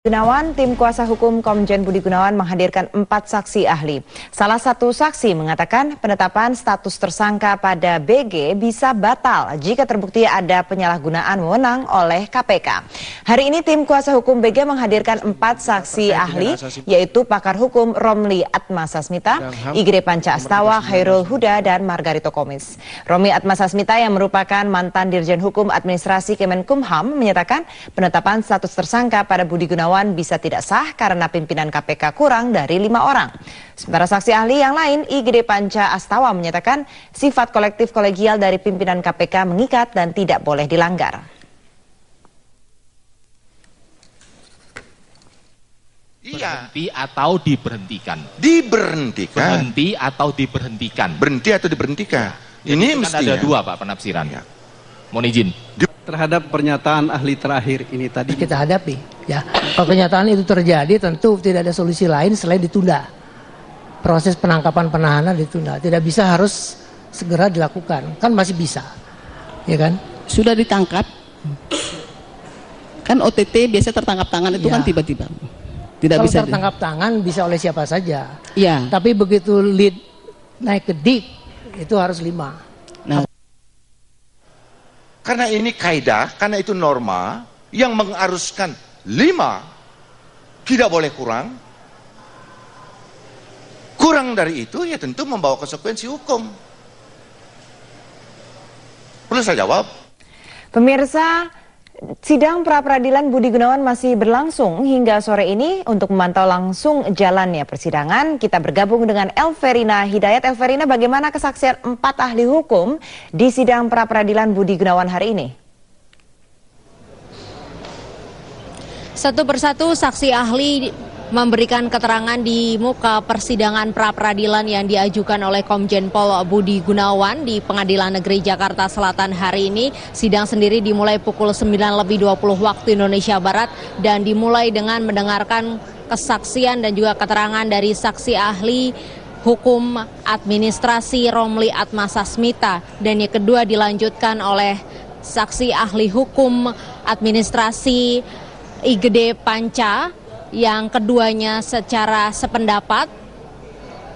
Gunawan, tim kuasa hukum Komjen Budi Gunawan menghadirkan 4 saksi ahli. Salah satu saksi mengatakan penetapan status tersangka pada BG bisa batal jika terbukti ada penyalahgunaan wewenang oleh KPK. Hari ini tim kuasa hukum BG menghadirkan 4 saksi ahli, yaitu pakar hukum Romli Atmasasmita, IGD Panca Astawa, Khairul Huda, dan Margarito Komis. Romli Atmasasmita yang merupakan mantan Dirjen Hukum Administrasi Kemenkumham menyatakan penetapan status tersangka pada Budi Gunawan bisa tidak sah karena pimpinan KPK kurang dari 5 orang. Sementara saksi ahli yang lain, IGD Panca Astawa menyatakan sifat kolektif kolegial dari pimpinan KPK mengikat dan tidak boleh dilanggar. Berhenti atau diberhentikan? Diberhentikan. Berhenti atau diberhentikan? Berhenti atau diberhentikan. Ya. Ini kan mestinya ada 2 Pak penafsiran. Ya. Mohon izin. Terhadap pernyataan ahli terakhir ini tadi kita hadapi, ya. Kalau kenyataan itu terjadi, tentu tidak ada solusi lain selain ditunda. Proses penangkapan penahanan ditunda, tidak bisa harus segera dilakukan, kan masih bisa, ya kan? Sudah ditangkap, kan OTT biasa tertangkap tangan itu ya. Kan tiba-tiba tidak kalau bisa tertangkap tangan bisa oleh siapa saja, ya. Tapi begitu lead naik ke dik itu harus 5. Nah. Karena ini kaidah, karena itu norma yang mengharuskan 5, tidak boleh kurang. Kurang dari itu ya tentu membawa konsekuensi hukum. Perlu saya jawab? Pemirsa, sidang pra-peradilan Budi Gunawan masih berlangsung hingga sore ini. Untuk memantau langsung jalannya persidangan, kita bergabung dengan Elverina Hidayat. Elverina, bagaimana kesaksian 4 ahli hukum di sidang pra-peradilan Budi Gunawan hari ini? Satu persatu saksi ahli memberikan keterangan di muka persidangan pra-peradilan yang diajukan oleh Komjen Pol Budi Gunawan di Pengadilan Negeri Jakarta Selatan hari ini. Sidang sendiri dimulai pukul 9:20 waktu Indonesia Barat dan dimulai dengan mendengarkan kesaksian dan juga keterangan dari saksi ahli hukum administrasi Romli Atmasasmita, dan yang kedua dilanjutkan oleh saksi ahli hukum administrasi IGD Panca. Yang keduanya secara sependapat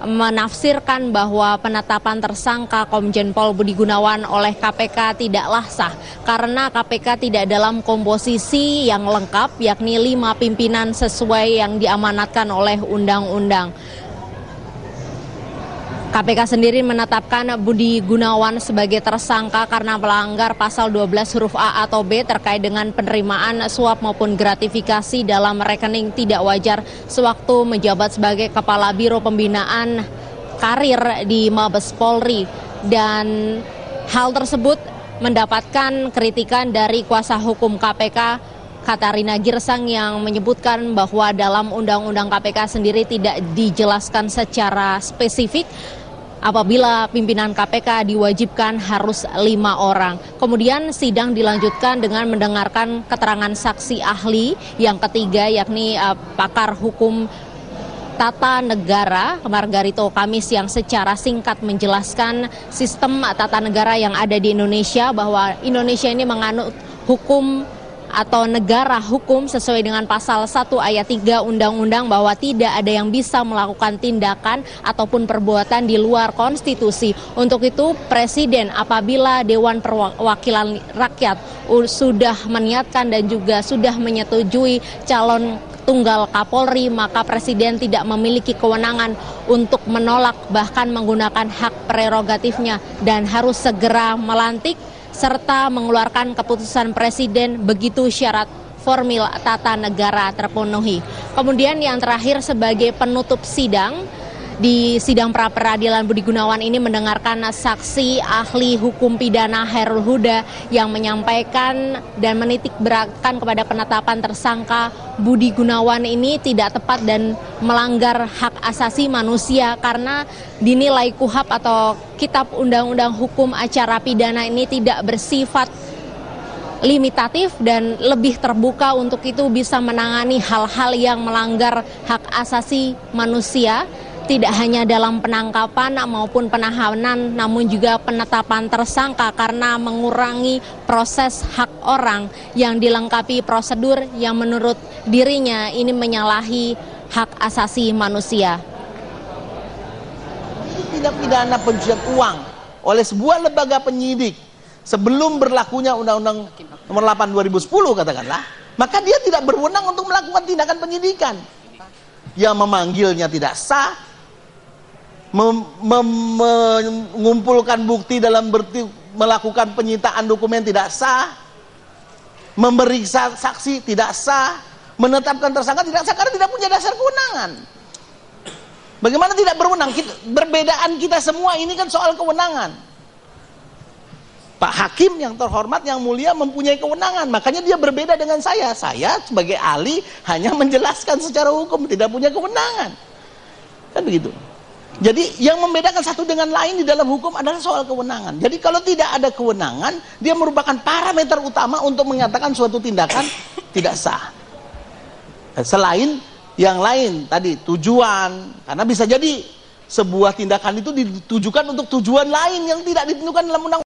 menafsirkan bahwa penetapan tersangka Komjen Pol Budi Gunawan oleh KPK tidaklah sah karena KPK tidak dalam komposisi yang lengkap, yakni 5 pimpinan sesuai yang diamanatkan oleh undang-undang. KPK sendiri menetapkan Budi Gunawan sebagai tersangka karena melanggar pasal 12 huruf A atau B terkait dengan penerimaan suap maupun gratifikasi dalam rekening tidak wajar sewaktu menjabat sebagai Kepala Biro Pembinaan Karir di Mabes Polri. Dan hal tersebut mendapatkan kritikan dari kuasa hukum KPK, Katarina Girsang, yang menyebutkan bahwa dalam Undang-Undang KPK sendiri tidak dijelaskan secara spesifik apabila pimpinan KPK diwajibkan harus 5 orang. Kemudian sidang dilanjutkan dengan mendengarkan keterangan saksi ahli yang ketiga, yakni pakar hukum tata negara Margarito Komis, yang secara singkat menjelaskan sistem tata negara yang ada di Indonesia, bahwa Indonesia ini menganut hukum atau negara hukum sesuai dengan pasal 1 ayat 3 undang-undang, bahwa tidak ada yang bisa melakukan tindakan ataupun perbuatan di luar konstitusi. Untuk itu Presiden, apabila Dewan Perwakilan Rakyat sudah meniatkan dan juga sudah menyetujui calon tunggal Kapolri, maka Presiden tidak memiliki kewenangan untuk menolak bahkan menggunakan hak prerogatifnya dan harus segera melantik serta mengeluarkan keputusan Presiden begitu syarat formil tata negara terpenuhi. Kemudian yang terakhir sebagai penutup sidang, di sidang pra-peradilan Budi Gunawan ini mendengarkan saksi ahli hukum pidana Khairul Huda yang menyampaikan dan menitik beratkan kepada penetapan tersangka Budi Gunawan ini tidak tepat dan melanggar hak asasi manusia karena dinilai KUHP atau Kitab Undang-Undang Hukum Acara Pidana ini tidak bersifat limitatif dan lebih terbuka, untuk itu bisa menangani hal-hal yang melanggar hak asasi manusia. tidak hanya dalam penangkapan maupun penahanan, namun juga penetapan tersangka karena mengurangi proses hak orang yang dilengkapi prosedur yang menurut dirinya ini menyalahi hak asasi manusia. Tindak pidana pencucian uang oleh sebuah lembaga penyidik sebelum berlakunya Undang-Undang Nomor 8 2010 katakanlah, maka dia tidak berwenang untuk melakukan tindakan penyidikan. Yang memanggilnya tidak sah, mengumpulkan bukti dalam melakukan penyitaan dokumen tidak sah, memeriksa saksi tidak sah, menetapkan tersangka tidak sah karena tidak punya dasar kewenangan. Bagaimana tidak berwenang? Perbedaan kita semua ini kan soal kewenangan. Pak Hakim yang terhormat, yang mulia mempunyai kewenangan, makanya dia berbeda dengan saya. Saya sebagai ahli hanya menjelaskan secara hukum, tidak punya kewenangan. Kan begitu. Jadi yang membedakan satu dengan lain di dalam hukum adalah soal kewenangan. Jadi kalau tidak ada kewenangan, dia merupakan parameter utama untuk mengatakan suatu tindakan tidak sah. Selain yang lain tadi, tujuan, karena bisa jadi sebuah tindakan itu ditujukan untuk tujuan lain yang tidak ditentukan dalam undang-undang.